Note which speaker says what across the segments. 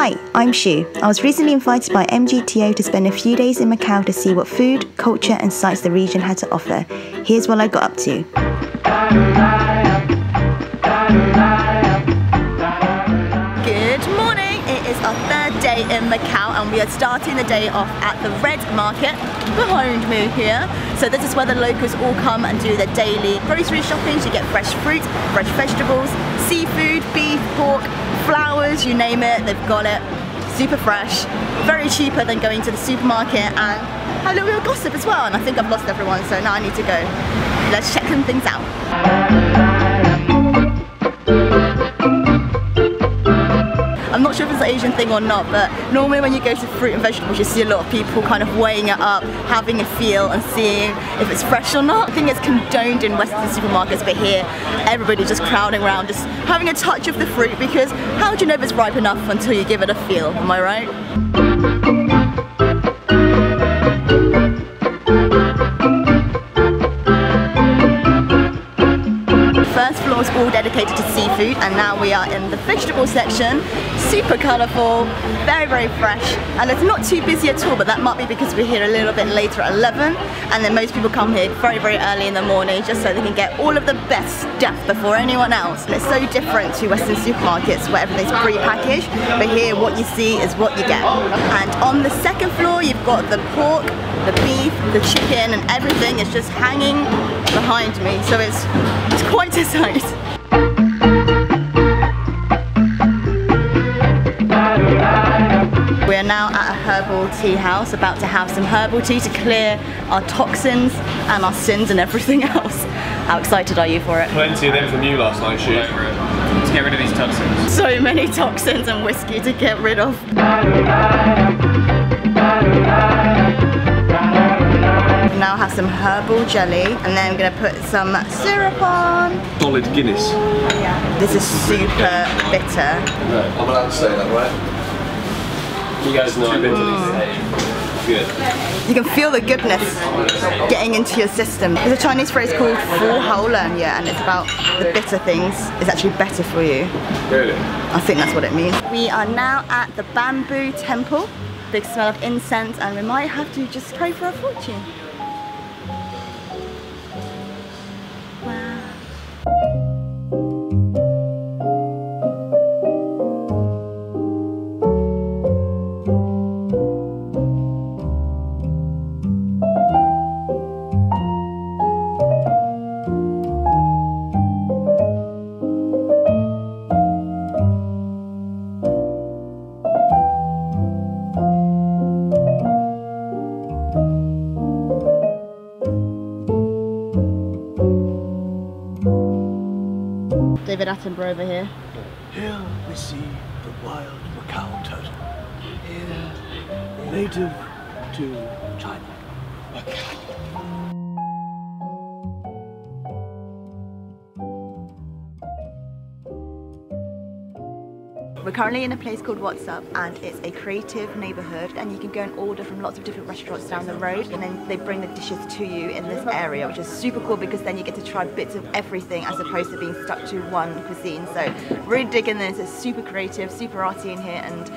Speaker 1: Hi, I'm Shu. I was recently invited by MGTO to spend a few days in Macau to see what food, culture and sights the region had to offer. Here's what I got up to.
Speaker 2: Good morning, it is our third day in Macau and we are starting the day off at the Red Market behind me here. So this is where the locals all come and do their daily grocery shopping. You get fresh fruit, fresh vegetables, seafood, beef, pork, flowers, you name it, they've got it. Super fresh, very cheaper than going to the supermarket, and have a little bit of gossip as well. And I think I've lost everyone, so now I need to go. Let's check some things out. I'm not sure if it's an Asian thing or not, but normally when you go to fruit and vegetables you see a lot of people kind of weighing it up, having a feel and seeing if it's fresh or not. I think it's condoned in Western supermarkets, but here everybody's just crowding around, just having a touch of the fruit, because how do you know if it's ripe enough until you give it a feel, am I right? First floor is all dedicated to seafood, and now we are in the vegetable section. Super colourful, very, very fresh, and it's not too busy at all, but that might be because we're here a little bit later at 11, and then most people come here very, very early in the morning just so they can get all of the best stuff before anyone else. And it's so different to Western supermarkets where everything's pre-packaged, but here what you see is what you get. And on the second floor you've got the pork, the beef, the chicken, and everything is just hanging behind me, so it's quite a sight. We are now at a herbal tea house, about to have some herbal tea to clear our toxins and our sins and everything else. How excited are you for it?
Speaker 3: Plenty of them from you last night, Shu. To get rid of these toxins.
Speaker 2: So many toxins and whiskey to get rid of. Now have some herbal jelly, and then I'm going to put some syrup on.
Speaker 3: Solid Guinness.
Speaker 2: This is super bitter.
Speaker 3: No, I'm allowed to say that, right? You guys know I'm bitter. Good.
Speaker 2: You can feel the goodness getting into your system. There's a Chinese phrase called fu hao len, and it's about the bitter things is actually better for you.
Speaker 3: Really?
Speaker 2: I think that's what it means. We are now at the bamboo temple. Big smell of incense, and we might have to just pray for our fortune. David Attenborough over here.
Speaker 4: Here we see the wild Macau turtle. Here, native to China.
Speaker 2: We're currently in a place called What's Up, and it's a creative neighbourhood, and you can go and order from lots of different restaurants down the road, and then they bring the dishes to you in this area, which is super cool because then you get to try bits of everything as opposed to being stuck to one cuisine. So really digging this. It's super creative, super arty in here, and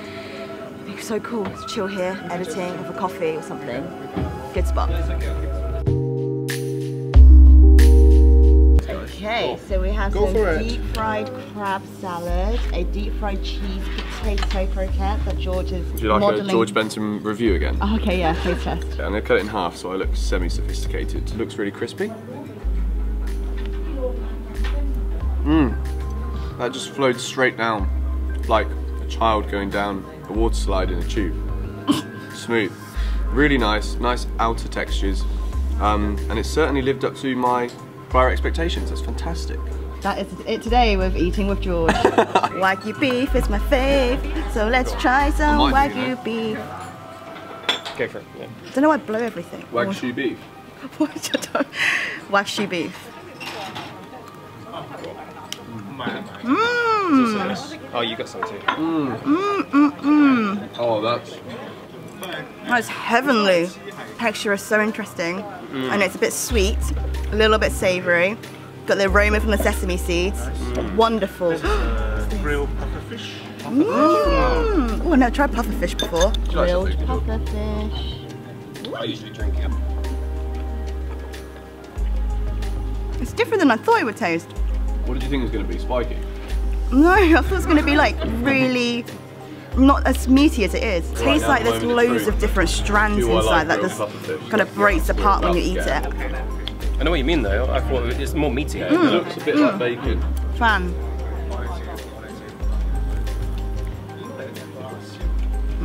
Speaker 2: it's so cool to chill here, editing with a coffee or something. Good spot. Okay, so we have some deep fried crab salad, a deep fried cheese potato croquette that George is
Speaker 3: Would you like
Speaker 2: modeling.
Speaker 3: a George Benson review again?
Speaker 2: Oh, okay, yeah, please test.
Speaker 3: Yeah, I'm going to cut it in half so I look semi-sophisticated. It looks really crispy. That just flowed straight down, like a child going down a water slide in a tube. Smooth. Really nice outer textures, and it certainly lived up to my prior expectations. That's fantastic.
Speaker 2: That is it today with Eating with George. Wagyu beef is my fave, so let's try some Wagyu beef.
Speaker 3: Go for it, yeah.
Speaker 2: I don't know why I blow everything.
Speaker 3: Wagyu beef.
Speaker 2: Wagyu beef.
Speaker 3: Oh, you got some too. Oh,
Speaker 2: That's heavenly. Texture is so interesting, and it's a bit sweet, a little bit savoury. Got the aroma from the sesame seeds. Wonderful.
Speaker 4: Grilled pufferfish.
Speaker 2: Ooh, Oh, I've never tried pufferfish before.
Speaker 3: Grilled
Speaker 2: pufferfish.
Speaker 3: I usually drink it.
Speaker 2: It's different than I thought it would taste.
Speaker 3: What did you think it was going to be? Spiky?
Speaker 2: No, I thought it was going to be like really not as meaty as it is. It tastes like there's loads of different strands inside that just kind of breaks apart when you eat it.
Speaker 5: I know what you mean though. I thought it's more meaty.
Speaker 3: It looks a bit like bacon.
Speaker 2: Fan.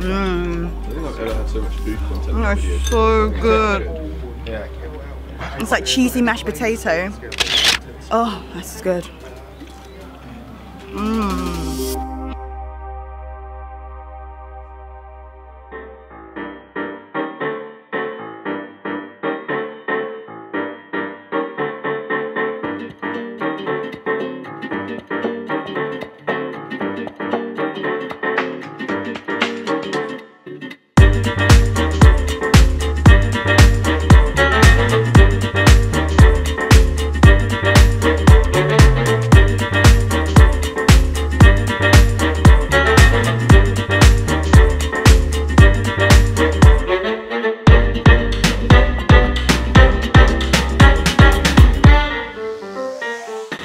Speaker 3: I think I've ever had so much food content in a video.
Speaker 2: It's so good.
Speaker 5: Yeah.
Speaker 2: It's like cheesy mashed potato. Oh, that's good.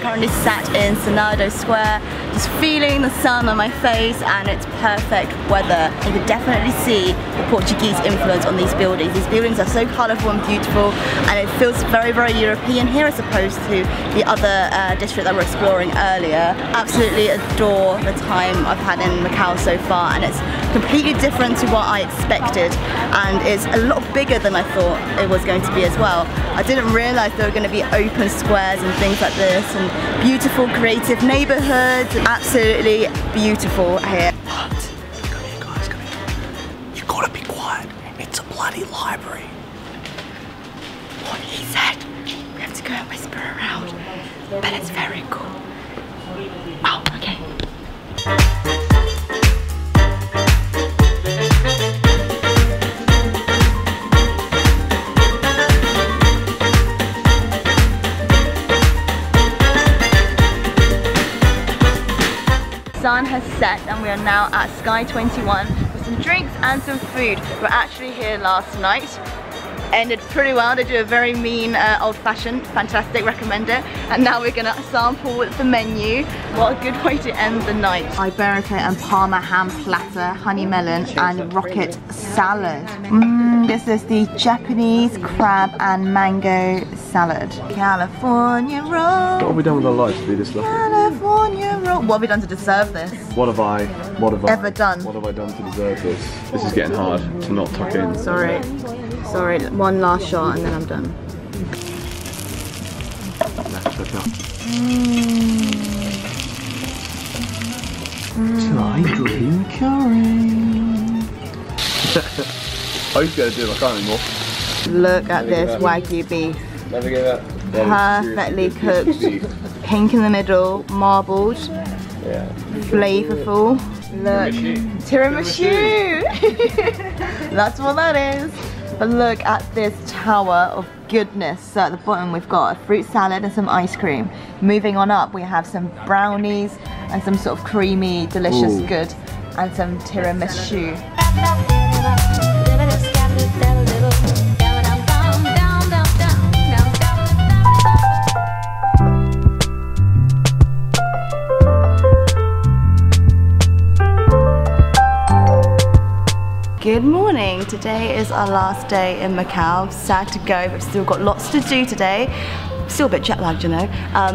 Speaker 2: Currently sat in Senado Square, just feeling the sun on my face, and it's perfect weather. You can definitely see the Portuguese influence on these buildings. These buildings are so colourful and beautiful, and it feels very, very European here as opposed to the other district that we're exploring earlier. Absolutely adore the time I've had in Macau so far, and it's completely different to what I expected, and it's a lot bigger than I thought it was going to be as well. I didn't realise there were going to be open squares and things like this, and beautiful creative neighbourhoods. Absolutely beautiful here.
Speaker 4: What? Come here, guys, come here. You gotta be quiet. It's a bloody library.
Speaker 2: What he said. We have to go and whisper around, but it's very cool. Oh, okay. Sun has set and we are now at Sky 21 with some drinks and some food. We were actually here last night. Ended pretty well. They do a very mean old-fashioned, fantastic, recommend it. And now we're gonna sample the menu. What a good way to end the night. Iberico and Parma ham platter, honey melon and rocket salad. This is the Japanese crab and mango salad. California roll.
Speaker 3: What have we done with our lives to be this lucky?
Speaker 2: California roll. What have we done to deserve this?
Speaker 3: What have I
Speaker 2: Ever done?
Speaker 3: What have I done to deserve this? This is getting hard to not tuck in.
Speaker 2: Sorry. Sorry, one last shot and then I'm done.
Speaker 4: Thai green curry.
Speaker 3: I used to go to do it, I can't anymore.
Speaker 2: Look at this Wagyu beef.
Speaker 5: Never give up.
Speaker 2: Perfectly cooked. Pink in the middle, marbled, flavorful. Look, tiramisu! That's what that is. But look at this tower of goodness. So at the bottom we've got a fruit salad and some ice cream. Moving on up we have some brownies and some sort of creamy, delicious good, and some tiramisu. Good morning, today is our last day in Macau. Sad to go, but we've still got lots to do today. Still a bit jet lagged, you know.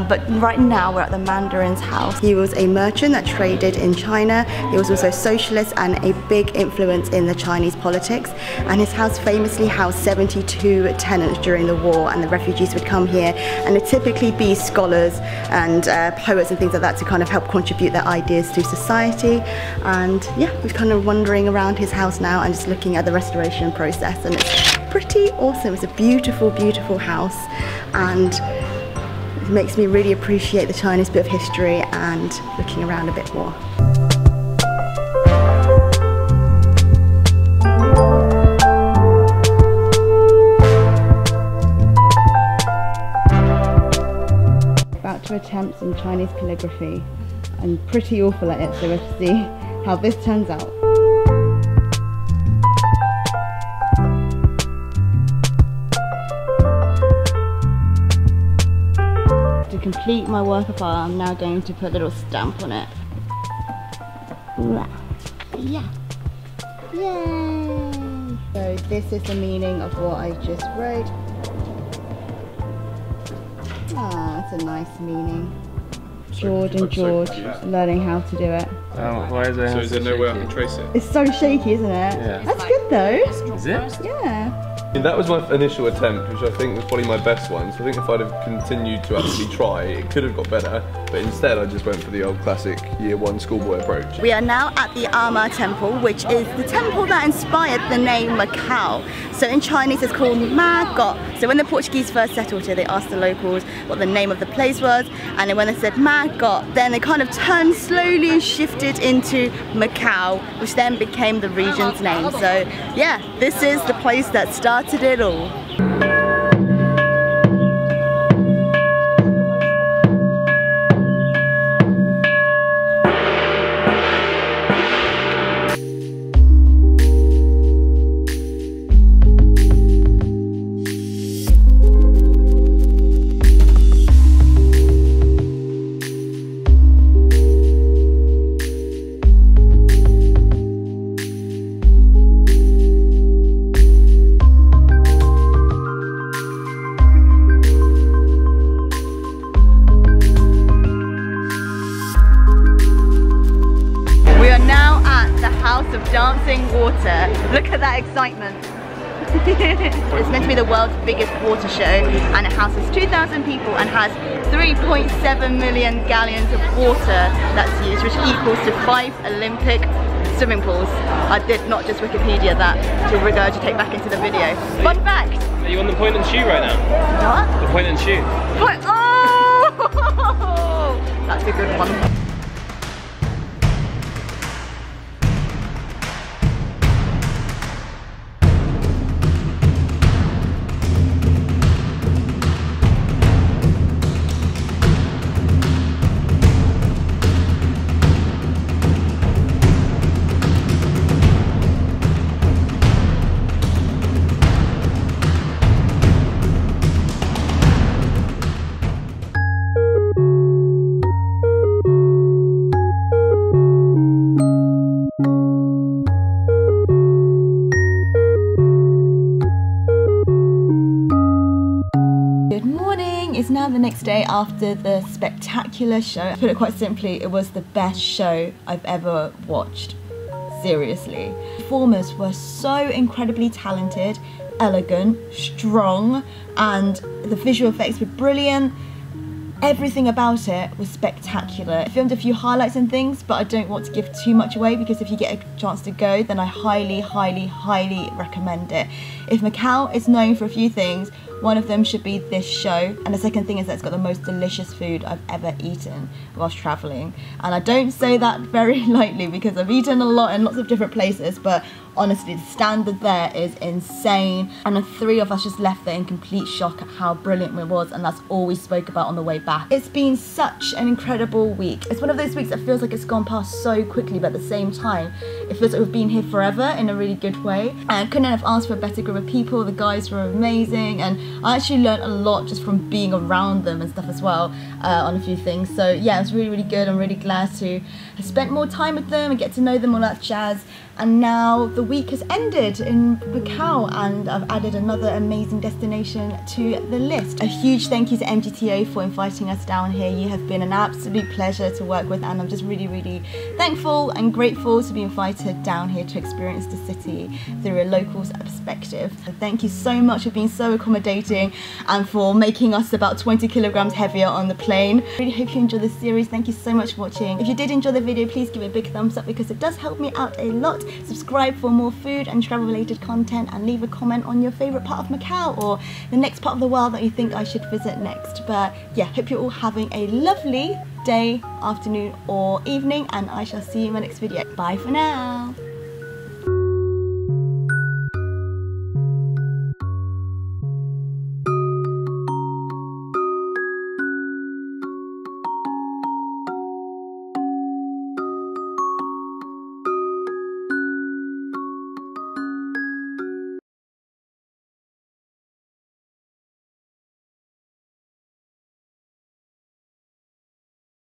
Speaker 2: But right now we're at the Mandarin's house. He was a merchant that traded in China. He was also a socialist and a big influence in the Chinese politics. And his house famously housed 72 tenants during the war, and the refugees would come here, and it'd typically be scholars and poets and things like that to kind of help contribute their ideas to society. And yeah, we're kind of wandering around his house now and just looking at the restoration process, and it's pretty awesome. It's a beautiful, beautiful house, and it makes me really appreciate the Chinese bit of history and looking around a bit more. About to attempt some Chinese calligraphy. I'm pretty awful at it, so we'll see how this turns out. to complete my work of art, I'm now going to put a little stamp on it. Yeah. Yay! So this is the meaning of what I just wrote. Ah, it's a nice meaning. Jord and George, learning how to do it.
Speaker 5: Why is there?
Speaker 3: So is there no way I can trace it?
Speaker 2: It's so shaky, isn't it?
Speaker 5: Yeah.
Speaker 2: That's good though.
Speaker 5: Is it?
Speaker 2: Yeah.
Speaker 3: I mean, that was my initial attempt, which I think was probably my best one. So I think if I'd have continued to actually try, it could have got better. But instead, I just went for the old classic year one schoolboy approach.
Speaker 2: We are now at the Ama Temple, which is the temple that inspired the name Macau. So in Chinese, it's called Macao. So when the Portuguese first settled here, they asked the locals what the name of the place was, and then when they said Macao, then they kind of turned slowly and shifted into Macau, which then became the region's name. So yeah, this is the place that started it all. Dancing water. Look at that excitement. It's meant to be the world's biggest water show, and it houses 2,000 people and has 3.7 million gallons of water that's used, which equals to 5 Olympic swimming pools. I did not just Wikipedia that to regurgitate back into the video. Fun fact!
Speaker 5: Are you on the point and shoot right now?
Speaker 2: What?
Speaker 5: The point and shoot.
Speaker 2: Oh! That's a good one. It's now the next day after the spectacular show. To put it quite simply, it was the best show I've ever watched. Seriously. Performers were so incredibly talented, elegant, strong, and the visual effects were brilliant. Everything about it was spectacular. I filmed a few highlights and things, but I don't want to give too much away because if you get a chance to go, then I highly, highly, highly recommend it. If Macau is known for a few things, one of them should be this show, and the second thing is that it's got the most delicious food I've ever eaten whilst travelling. And I don't say that very lightly because I've eaten a lot in lots of different places, but honestly the standard there is insane, and the three of us just left there in complete shock at how brilliant it was, and that's all we spoke about on the way back. It's been such an incredible week. It's one of those weeks that feels like it's gone past so quickly, but at the same time it feels like we've been here forever in a really good way. And I couldn't have asked for a better group of people. The guys were amazing, and I actually learned a lot just from being around them and stuff as well on a few things. So yeah, it was really, really good. I'm really glad to have spent more time with them and get to know them, all that jazz. And now the week has ended in Macau, and I've added another amazing destination to the list. A huge thank you to MGTO for inviting us down here. You have been an absolute pleasure to work with, and I'm just really, really thankful and grateful to be invited down here to experience the city through a local's perspective. So thank you so much for being so accommodating and for making us about 20 kilograms heavier on the plane. Really hope you enjoyed this series. Thank you so much for watching. If you did enjoy the video, please give it a big thumbs up because it does help me out a lot. Subscribe for more food and travel related content, and leave a comment on your favourite part of Macau or the next part of the world that you think I should visit next. But yeah, hope you're all having a lovely day, afternoon or evening, and I shall see you in my next video. Bye for now.